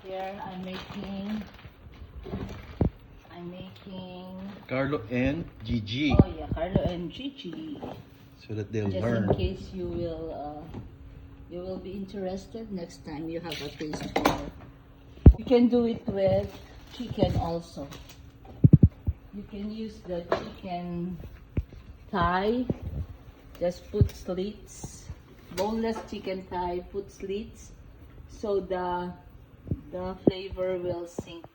Here I'm making Carlo and Gigi. oh yeah, Carlo and Gigi. So that they'll Just learn. in case you will be interested next time you have a taste for it. You can do it with chicken also. You can use the chicken thigh. Just put slits, boneless chicken thigh. Put slits so the flavor will sink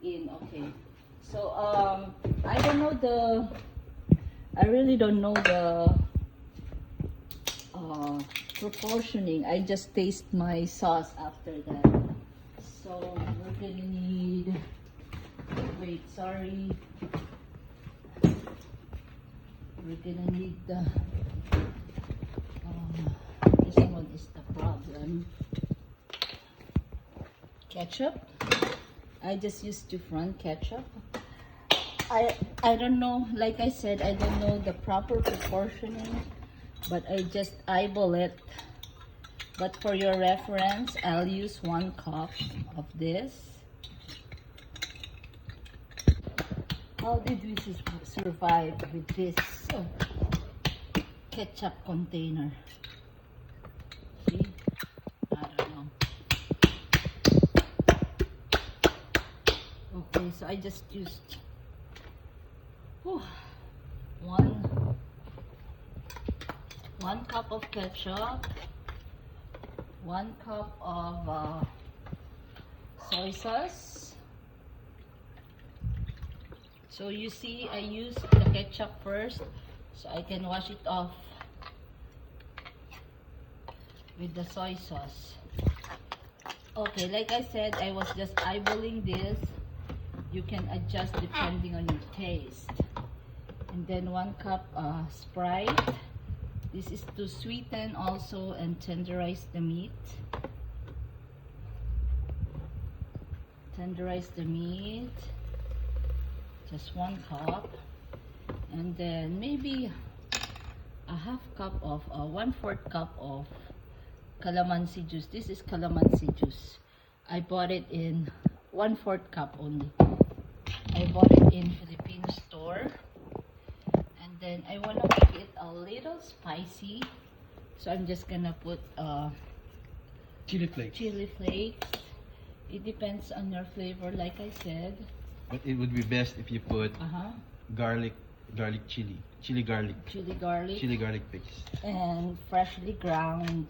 in. Okay. So I really don't know the proportioning. I just taste my sauce after that. So we're gonna need, wait, sorry. We're gonna need the, this one is the problem. Ketchup. I just used different ketchup. I don't know, like I said, I don't know the proper proportioning, but I just eyeball it. But for your reference, I'll use 1 cup of this. How did we survive with this ketchup container? See? I don't know. Okay, so I just used one cup of ketchup, 1 cup of soy sauce. So you see, I used the ketchup first so I can wash it off with the soy sauce. Okay, like I said, I was just eyeballing this. You can adjust depending on your taste. And then 1 cup Sprite. This is to sweeten also and tenderize the meat. Tenderize the meat. Just 1 cup. And then maybe a half cup of 1/4 cup of calamansi juice. This is calamansi juice. I bought it in 1/4 cup only. I bought it in Filipino store. And then I want to make it a little spicy. So I'm just gonna put Chili flakes. chili flakes. It depends on your flavor, like I said. But it would be best if you put garlic chili garlic Chili garlic paste. and freshly ground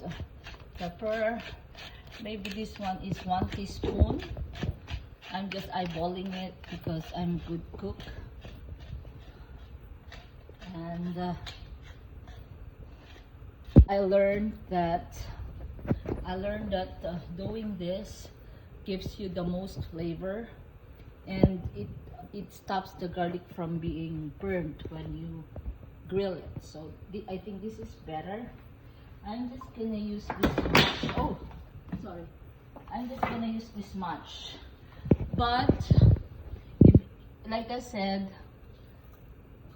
pepper. Maybe this one is 1 teaspoon. I'm just eyeballing it because I'm a good cook. And I learned that doing this gives you the most flavor, and it stops the garlic from being burnt when you grill it. So I think this is better. I'm just gonna use this much. Oh, sorry. I'm just gonna use this much. But like I said,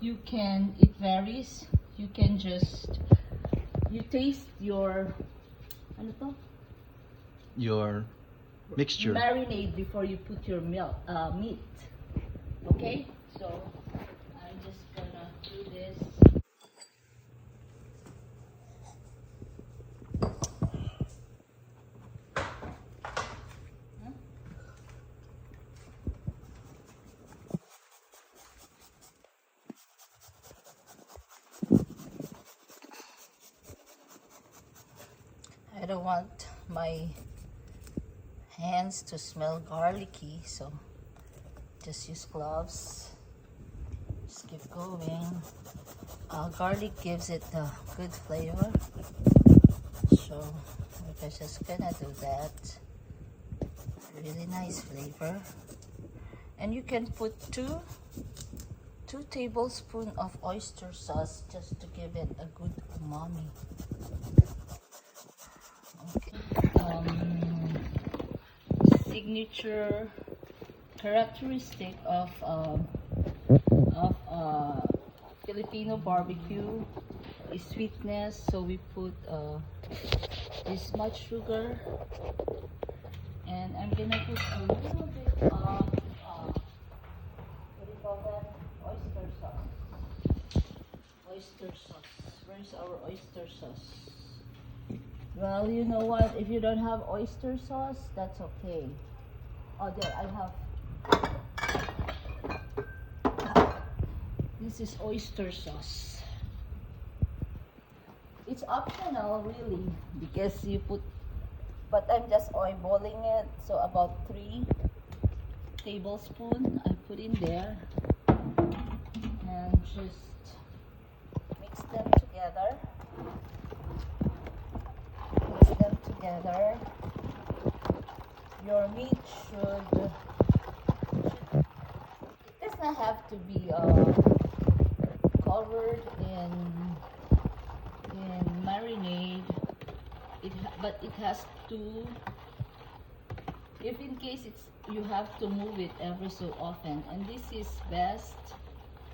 it varies. You can just taste your Your mixture. marinade before you put your meat. Okay, so I'm just gonna do this. I don't want my hands to smell garlicky, so just use gloves. Just keep going. Garlic gives it a good flavor, so we're just gonna do that. Really nice flavor. And you can put two tablespoons of oyster sauce just to give it a good umami. Signature characteristic of Filipino barbecue is sweetness, so we put this much sugar, and I'm gonna put a little bit of what do you call that? Oyster sauce. Oyster sauce. Where's our oyster sauce? Well, you know what? If you don't have oyster sauce, that's okay. Oh, there, I have. This is oyster sauce. It's optional, really, because you put, but I'm just eyeballing it. So about 3 tablespoons I put in there, and just mix them together. Mix them together. Your meat should, it does not have to be covered in marinade. But it has to, if in case it's, you have to move it every so often, and this is best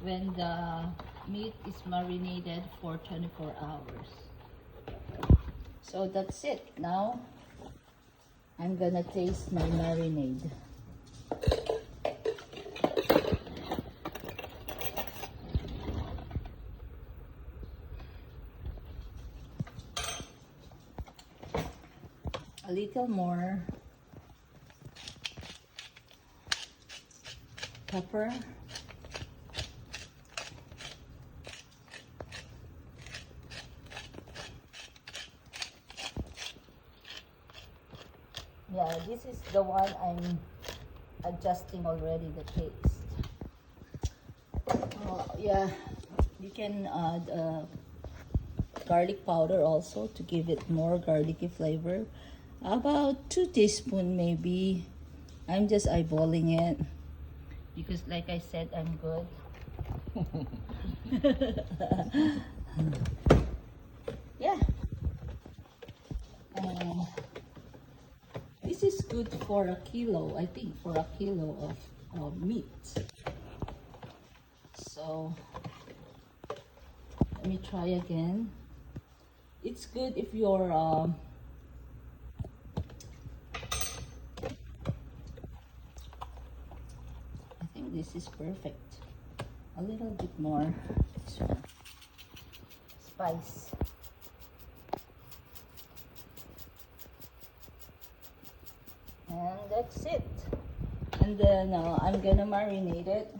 when the meat is marinated for 24 hours. So that's it. Now I'm gonna taste my marinade. A little more pepper. Yeah, this is the one I'm adjusting already, the taste. Yeah, you can add garlic powder also to give it more garlicky flavor. About 2 teaspoons maybe. I'm just eyeballing it because, like I said, I'm good. Yeah. This is good for a kilo, I think, for a kilo of meat. So let me try again. It's good if you're I think this is perfect. A little bit more spice. And that's it. And then I'm gonna marinate it.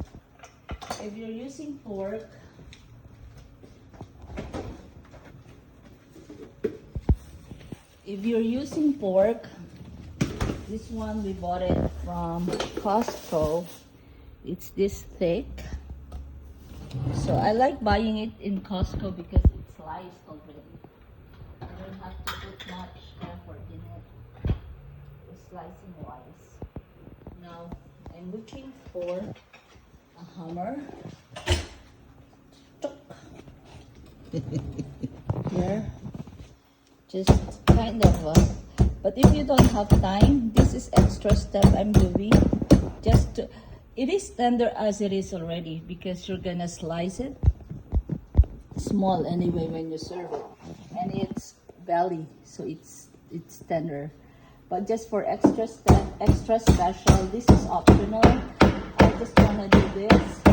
If you're using pork, this one we bought it from Costco. It's this thick. So I like buying it in Costco because it's sliced already. I don't have to put much effort in it, slicing wise. Now I'm looking for a hammer. Here, just kind of but if you don't have time, this is extra step I'm doing just to, it is tender as it is already because you're gonna slice it small anyway when you serve it, and it's belly, so it's tender. But just for extra step, extra special, this is optional. I just wanna do this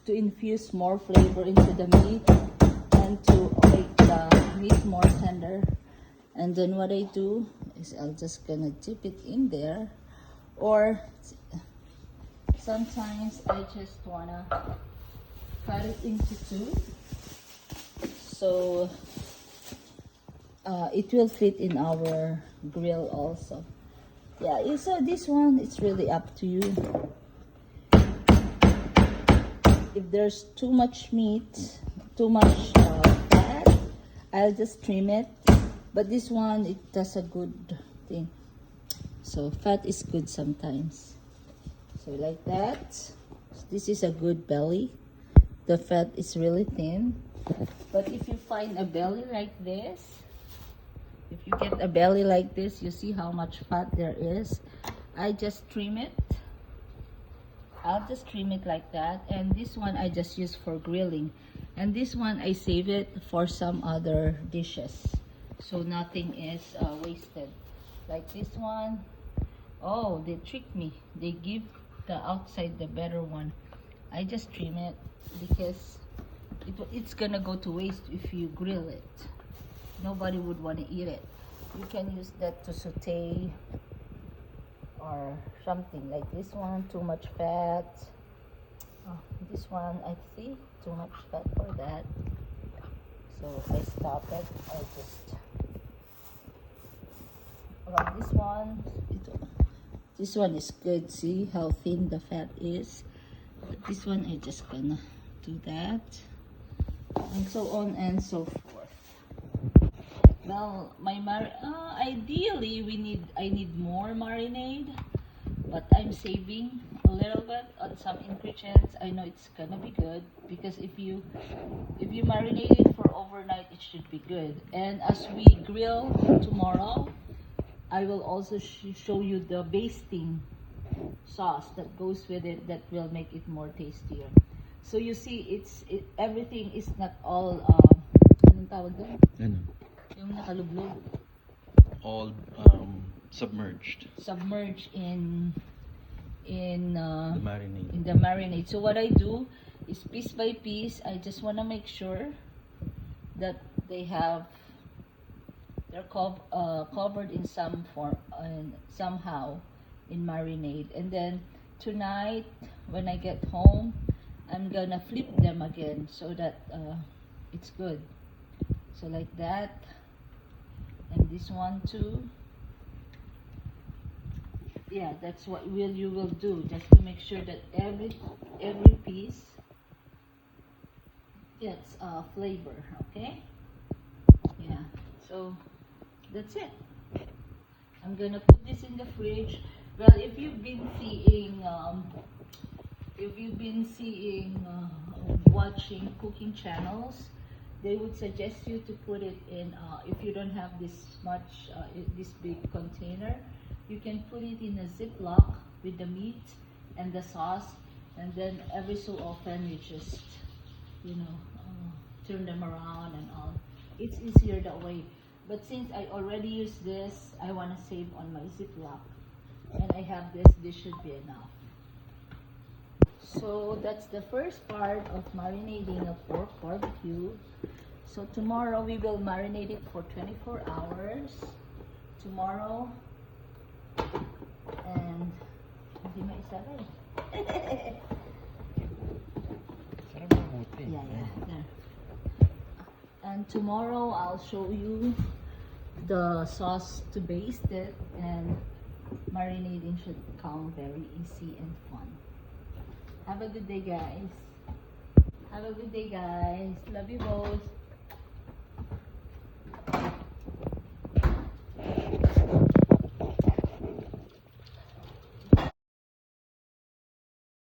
to infuse more flavor into the meat and to make the meat more tender. And then what I do is I'll just gonna dip it in there, or sometimes I just wanna cut it into 2 so it will fit in our grill also. Yeah, so this one, it's really up to you. If there's too much meat, too much fat, I'll just trim it. But this one, it does a good thing. So fat is good sometimes. So like that. This is a good belly. The fat is really thin. But if you find a belly like this, if you get a belly like this, you see how much fat there is. I just trim it. I'll just trim it like that. And this one I just use for grilling. And this one I save it for some other dishes, so nothing is wasted. Like this one, Oh, they tricked me. They give the outside the better one. I just trim it because it's gonna go to waste if you grill it. Nobody would want to eat it. You can use that to saute or something like this one. Too much fat. Oh, this one I see too much fat for that. So I stop it. I just this one. This one is good. See how thin the fat is. But this one I just gonna do that, and so on and so forth. Well, ideally I need more marinade, but I'm saving a little bit on some ingredients. I know it's gonna be good because if you marinate it for overnight, it should be good. And as we grill tomorrow, I will also show you the basting sauce that goes with it that will make it more tastier. So you see, everything is not all anong tawag doon? Ano? Yung nakalublog. All submerged. Submerged in The marinade. in the marinade. So what I do is piece by piece. I just want to make sure that they're covered in some form and somehow in marinade. And then tonight when I get home, I'm gonna flip them again so that it's good. So like that, and this one too. Yeah, that's what you will do, just to make sure that every piece gets flavor. Okay. Yeah. So that's it. I'm gonna put this in the fridge. Well, if you've been seeing watching cooking channels, they would suggest you to put it in, if you don't have this big container, you can put it in a Ziploc with the meat and the sauce, and then every so often you just turn them around and all. It's easier that way. But since I already use this, I want to save on my Ziploc, and I have this should be enough. So that's the first part of marinating a pork barbecue. So tomorrow we will marinate it for 24 hours. Tomorrow, and hindi maisabay. Yeah, there. And tomorrow I'll show you the sauce to baste it, and marinating should come very easy and fun. Have a good day, guys. Have a good day, guys. Love you both.